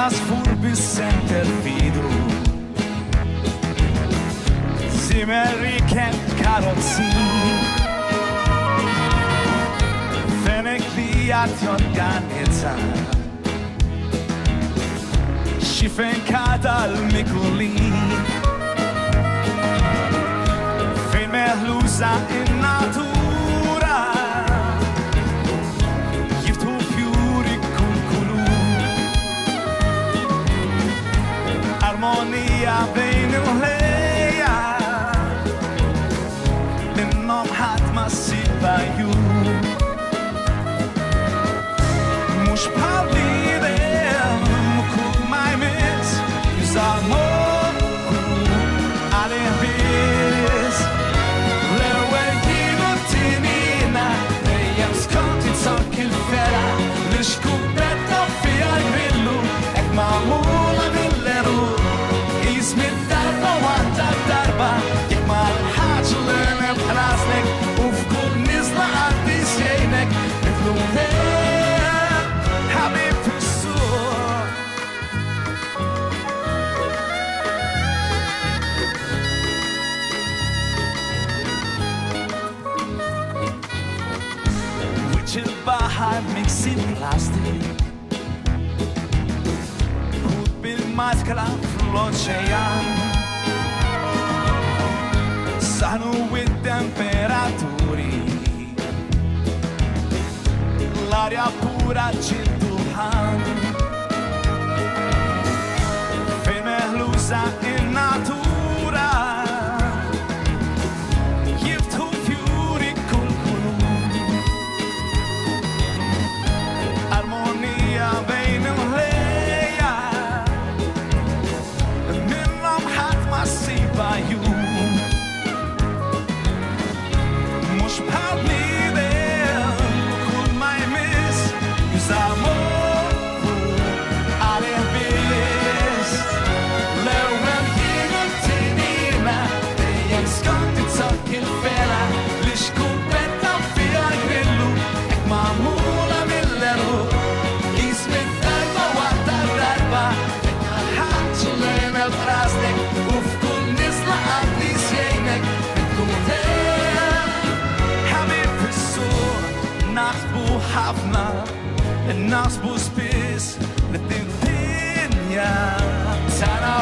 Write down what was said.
tas furbi center fidu American karotsi Fenekli at jorganetsa Shifen kadal mikuli Fen merlusa in natura Giftu fiori kulkulu Armonia beinul heya Innom ħadd ma ssibaju Mhux bħal bidem kull ma jmiss jużamok għalih biss L-ewwel kienu t-tinina dejjem skont jitzok il-fera li xkubretta fiha jgrillu hekk magħmula mill-eru Jismi d-darba wara d-darba jekk ma l-ħaġ rasnek u f'kull nizla għaddi xejnek Nitlu ħabib fis-suq Wiċċ il-baħar miksin plastik Kut bil-maskra fl-oċean Sanu id-temperaturi L-arja pura ċintuħan Fejn meħlusa in-natura Jiftħu fjuri kull kulur Armonija bejn il-ħlejja Minnhom ħadd ma ssiba jur bħal bniedem kull ma jmiss jużamok għalih biss L-ewwel kienu t-tinina dejjem skont jitzok il-fera li xkubretta fiha jgrillu hekk magħmula mill-eru Jismi d-darba wara d-darba hekk ħadd lejn il-rasnek u f'kull nisla għaddi xejnek Naħsbu ħafna, naħsbu spiss li d-dinja tara